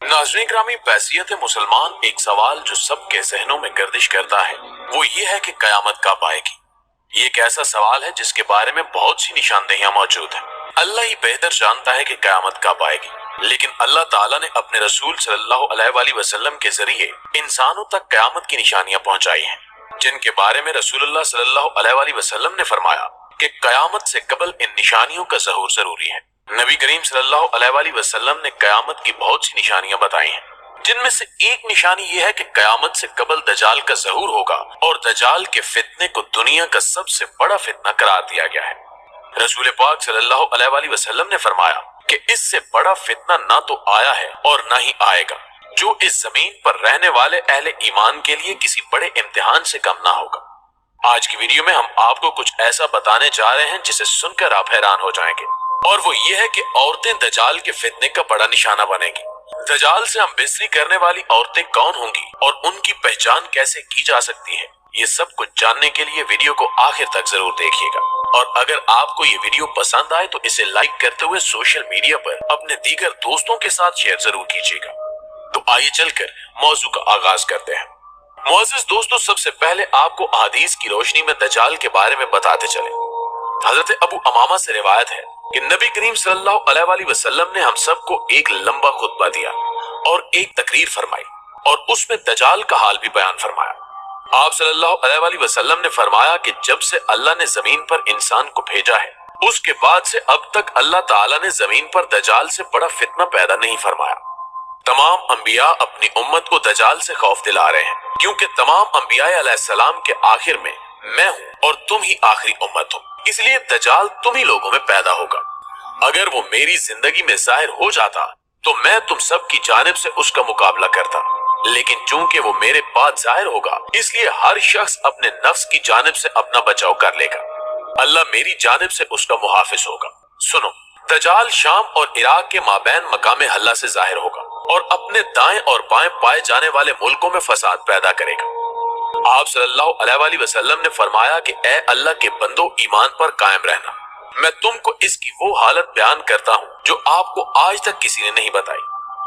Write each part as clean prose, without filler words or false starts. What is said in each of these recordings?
नाज़रीन ग्रामी, बैसियत मुसलमान एक सवाल जो सबके ज़हनों में गर्दिश करता है वो ये है कि क़यामत कब आएगी। ये एक ऐसा सवाल है जिसके बारे में बहुत सी निशानदेहियां मौजूद हैं। अल्लाह ही बेहतर जानता है कि क़यामत कब आएगी, लेकिन अल्लाह ताला ने अपने रसूल सल्लल्लाहु अलैहि वसल्लम के जरिए इंसानों तक क़यामत की निशानियां पहुंचाई हैं, जिनके बारे में रसूलुल्लाह सल्लल्लाहु अलैहि वसल्लम ने फरमाया कि क़यामत से कबल इन निशानियों का ज़हूर जरूरी है। नबी करीम सल्लल्लाहु अलैहि वसल्लम ने क़यामत की बहुत सी निशानियां बताई हैं, जिनमें से एक निशानी ये है कि क़यामत से कबल दजाल का ज़हूर होगा और दजाल के फितने को दुनिया का सबसे बड़ा फितना करार दिया गया है। रसूल पाक सल्लल्लाहु अलैहि वसल्लम ने फरमाया कि इससे बड़ा फितना ना तो आया है और ना ही आएगा, जो इस जमीन पर रहने वाले अहले ईमान के लिए किसी बड़े इम्तिहान से कम ना होगा। आज की वीडियो में हम आपको कुछ ऐसा बताने जा रहे हैं जिसे सुनकर आप हैरान हो जाएंगे, और वो ये है कि औरतें दजाल के फितने का बड़ा निशाना बनेंगी। दजाल से हम बेसरी करने वाली औरतें कौन होंगी और उनकी पहचान कैसे की जा सकती है, ये सब कुछ जानने के लिए वीडियो को आखिर तक जरूर देखिएगा। और अगर आपको ये वीडियो पसंद आए तो इसे लाइक करते हुए सोशल मीडिया पर अपने दीगर दोस्तों के साथ शेयर जरूर कीजिएगा। तो आइए चलकर मौजू का आगाज करते हैं। मुअज़्ज़िज़ दोस्तों, सबसे पहले आपको अहादीस की रोशनी में दजाल के बारे में बताते चले। हजरत अबू अमामा से रिवायत है कि नबी करीम सल्लल्लाहु अलैहि वसल्लम ने हम सबको एक लंबा खुतबा दिया और एक तकरीर फरमाई और उसमें दजाल का हाल भी बयान फरमाया। आप सल्लल्लाहु अलैहि वसल्लम ने फरमाया कि जब से अल्लाह ने जमीन पर इंसान को भेजा है, उसके बाद से अब तक अल्लाह ताला ने जमीन पर दजाल से बड़ा फितना पैदा नहीं फरमाया। तमाम अंबिया अपनी उम्मत को दजाल से खौफ दिला रहे हैं, क्योंकि तमाम अंबिया अलैहिस्सलाम के आखिर में मैं हूँ और तुम ही आखिरी उम्मत हो, इसलिए दजाल तुम ही लोगों में पैदा होगा। अगर वो मेरी जिंदगी में जाहिर हो जाता तो मैं तुम सब की जानिब से उसका मुकाबला करता, लेकिन चूंकि वो मेरे बाद जाहिर होगा, इसलिए हर शख्स अपने नफ्स की जानिब से अपना बचाव कर लेगा। अल्लाह मेरी जानिब से उसका मुहाफिज होगा। सुनो, दजाल शाम और इराक के माबैन मकाम हल्ला से जाहिर होगा और अपने दाएं और बाएं पाए जाने वाले मुल्कों में फसाद पैदा करेगा। आप सल्लल्लाहु अलैहि वसल्लम ने फरमाया कि ए अल्लाह के बंदो, ईमान पर कायम रहना। मैं तुमको इसकी वो हालत बयान करता हूँ जो आपको आज तक किसी ने नहीं बताई।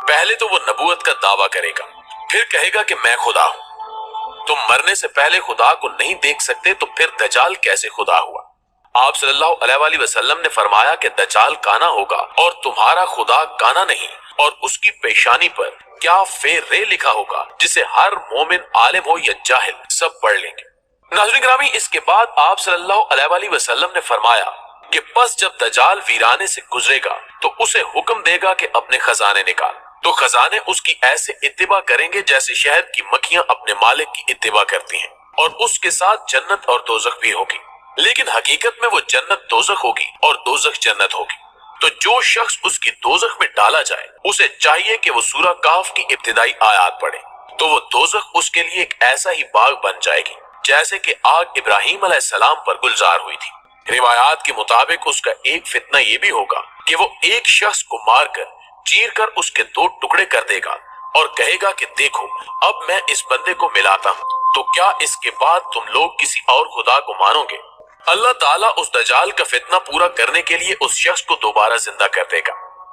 पहले तो वो नबूवत का दावा करेगा, फिर कहेगा कि मैं खुदा हूँ। तुम मरने से पहले खुदा को नहीं देख सकते तो फिर दजाल कैसे खुदा हुआ? आप सल्लल्लाहु अलैहि वसल्लम ने फरमाया कि दजाल काना होगा और तुम्हारा खुदा काना नहीं, और उसकी पेशानी पर क्या फेर रे लिखा होगा जिसे हर मोमिन, आलिम हो या जाहिल, सब पढ़ लेंगे। नाज़रीन ग्रामी, इसके बाद आप सल्लल्लाहु अलैहि वसल्लम ने फरमाया कि बस जब दजाल वीराने से गुजरेगा तो उसे हुक्म देगा कि अपने खजाने निकाल, तो खजाने उसकी ऐसे इत्तिबा करेंगे जैसे शहद की मक्खियां अपने मालिक की इत्तिबा करती हैं, और उसके साथ जन्नत और दोज़ख भी होगी, लेकिन हकीकत में वो जन्नत दोज़ख होगी और दोज़ख जन्नत होगी। तो जो शख्स उसकी दोज़ख में डाला जाए उसे चाहिए कि वो सूरह काफ की इब्तिदाई आयत पढ़े, तो वो दोज़ख उसके लिए एक ऐसा ही बाग बन जाएगी जैसे कि आग इब्राहिम अलैहिस्सलाम पर गुलजार हुई थी। रिवायात के मुताबिक उसका एक फितना ये भी होगा कि वो एक शख्स को मारकर, चीर कर उसके दो टुकड़े कर देगा और कहेगा कि देखो, अब मैं इस बंदे को मिलाता हूँ, तो क्या इसके बाद तुम लोग किसी और खुदा को मानोगे? अल्लाह ताला उस दजाल का फितना पूरा करने के लिए उस शख्स को दोबारा जिंदा कर देगा।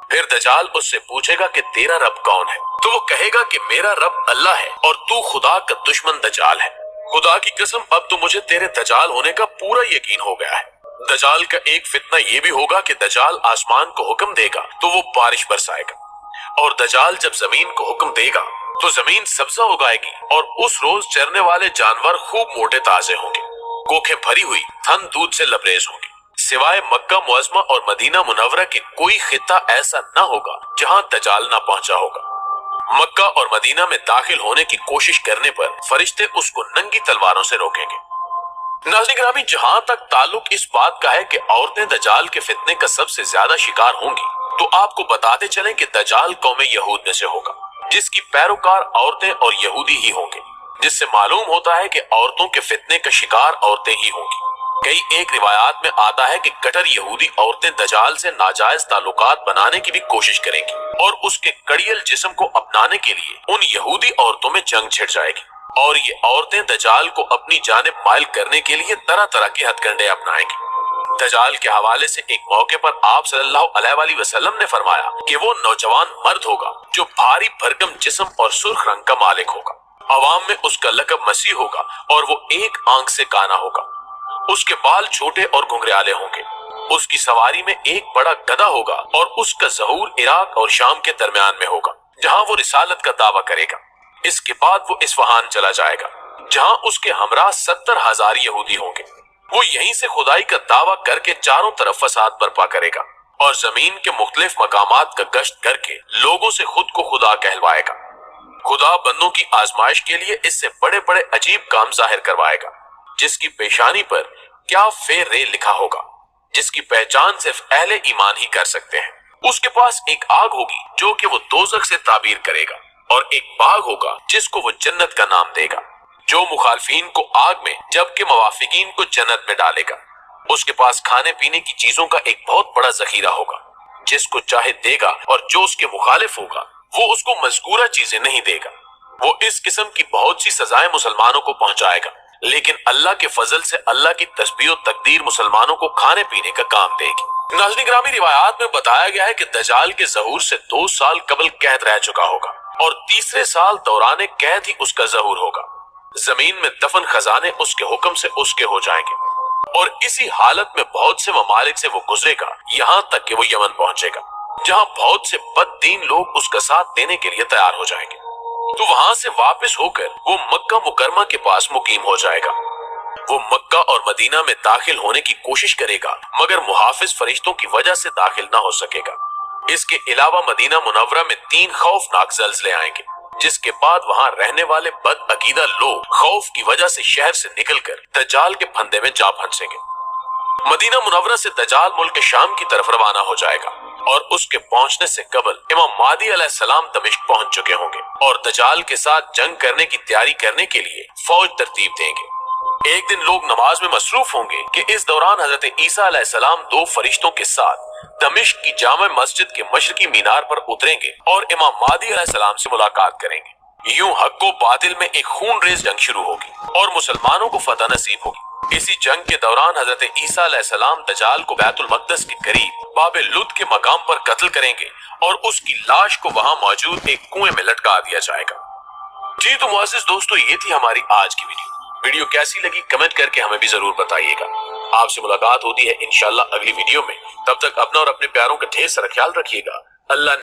फिर दजाल उससे पूछेगा कि तेरा रब कौन है? तो वो कहेगा कि मेरा रब अल्लाह है और तू खुदा का दुश्मन दजाल है। खुदा की कसम, अब तो मुझे तेरे दजाल होने का पूरा यकीन हो गया है। दजाल का एक फितना ये भी होगा कि दजाल आसमान को हुक्म देगा तो वो बारिश बरसाएगा, और दजाल जब जमीन को हुक्म देगा तो जमीन सब्जा उगाएगी, और उस रोज चरने वाले जानवर खूब मोटे ताजे होंगे, कोखें भरी हुई थन दूध से लबरेज होंगी। सिवाय मक्का मुअज़्ज़मा और मदीना मुनव्वरा के कोई खिता ऐसा न होगा जहां दजाल ना पहुंचा होगा। मक्का और मदीना में दाखिल होने की कोशिश करने पर फरिश्ते उसको नंगी तलवारों से रोकेंगे। नाज़रीन ग्रामी, जहां तक ताल्लुक इस बात का है कि औरतें दजाल के फितने का सबसे ज्यादा शिकार होंगी, तो आपको बताते चलें कि दजाल कौम यहूद में से होगा, जिसकी पैरोकार औरतें और यहूदी ही होंगे, जिससे मालूम होता है कि औरतों के फितने का शिकार औरतें ही होंगी। कई एक रिवायात में आता है कि कट्टर यहूदी औरतें दजाल से नाजायज ताल्लुकात बनाने की भी कोशिश करेंगी और उसके कड़ियल जिस्म को अपनाने के लिए उन यहूदी औरतों में जंग छिड़ जाएगी, और ये औरतें दजाल को अपनी जानिब माइल करने के लिए तरह तरह के हथकंडे अपनाएंगी। दजाल के हवाले से एक मौके पर आप सल्लल्लाहु अलैहि वसल्लम ने फरमाया कि वो नौजवान मर्द होगा जो भारी भरकम जिस्म और सुर्ख रंग का मालिक होगा। अवाम में उसका लक़ब मसीह होगा और वो एक आंख से काना होगा। उसके बाल छोटे और घुंघराले होंगे। उसकी सवारी में एक बड़ा गधा होगा और उसका ज़हूर इराक और शाम के दरमियान में होगा, जहां वो रिसालत का दावा करेगा। इसके बाद वो इस्फहान चला जाएगा, जहां उसके हमरा 70,000 यहूदी होंगे। वो यहीं से खुदाई का दावा करके चारों तरफ फसाद बर्पा करेगा और जमीन के मुख्तलिफ मकामात का गश्त करके लोगों से खुद को खुदा कहलवाएगा। खुदा बंदों की आजमाइश के लिए इससे बड़े बड़े अजीब काम जाहिर करवाएगा, जिसकी पेशानी पर क्या फेर रे लिखा होगा, जिसकी पहचान सिर्फ अहले ईमान ही कर सकते हैं। उसके पास एक आग होगी जो कि वो दोज़ख से ताबीर करेगा, और एक बाग होगा जिसको वो जन्नत का नाम देगा, जो मुखालफीन को आग में जबकि मुवाफिकीन को जन्नत में डालेगा। उसके पास खाने पीने की चीजों का एक बहुत बड़ा जखीरा होगा, जिसको चाहे देगा, और जो उसके मुखालिफ होगा वो उसको मज़कूरा चीजें नहीं देगा। वो इस किस्म की बहुत सी सजाएं मुसलमानों को पहुंचाएगा, लेकिन अल्लाह के फजल से अल्लाह की तस्बीह और तकदीर मुसलमानों को खाने पीने का काम देगी। नाज़रीन गिरामी, रिवायात में बताया गया है कि दजाल के ज़हूर से 2 साल कबल कैद रह चुका होगा और तीसरे साल दौरान कैद ही उसका ज़हूर होगा। जमीन में दफन खजाने उसके हुक्म से उसके हो जाएंगे और इसी हालत में बहुत से ममालिक से वो गुजरेगा, यहाँ तक कि वो यमन पहुंचेगा, जहाँ बहुत से बददीन लोग उसका साथ देने के लिए तैयार हो जाएंगे। तो वहां से वापस होकर वो मक्का मुकरमा के पास मुकीम हो जाएगा। वो मक्का और मदीना में दाखिल होने की कोशिश करेगा, मगर मुहाफिज फरिश्तों की वजह से दाखिल ना हो सकेगा। इसके अलावा मदीना मुनव्वरा में 3 खौफनाक ज़लज़ले आएंगे, जिसके बाद वहां रहने वाले बद अकीदा लोग खौफ की वजह से शहर से निकलकर दज्जाल के फंदे में जा फंसेंगे। मदीना मुनव्वरा से दज्जाल मुल्क शाम की तरफ रवाना हो जाएगा और उसके पहुंचने से कबल इमाम महदी अलैहिस्सलाम दमिश्क पहुंच चुके होंगे और दज्जाल के साथ जंग करने की तैयारी करने के लिए फौज तरतीब देंगे। एक दिन लोग नमाज में मसरूफ होंगे कि इस दौरान हजरत ईसा अलैहिस्सलाम 2 फरिश्तों के साथ दमिश्क की जामा मस्जिद के मशरकी मीनार पर उतरेंगे और इमाम महदी अलैहिस्सलाम से मुलाकात करेंगे। यूं हक व बातिल में एक खूनरेज जंग शुरू होगी और मुसलमानों को फतह नसीब होगी। इसी जंग के दौरान हजरत ईसा अलैहिस्सलाम दज्जाल को बैतुल मक़दस के करीब बाबे लुद के मकाम पर कत्ल करेंगे और उसकी लाश को वहां मौजूद एक कुएं में लटका दिया जाएगा। जी तो मुअज़्ज़िज़ दोस्तों, ये थी हमारी आज की वीडियो कैसी लगी कमेंट करके हमें भी जरूर बताइएगा। आपसे मुलाकात होती है इंशाअल्लाह अगली वीडियो में। तब तक अपना और अपने प्यारों का ढेर सारा ख्याल रखिएगा। अल्लाह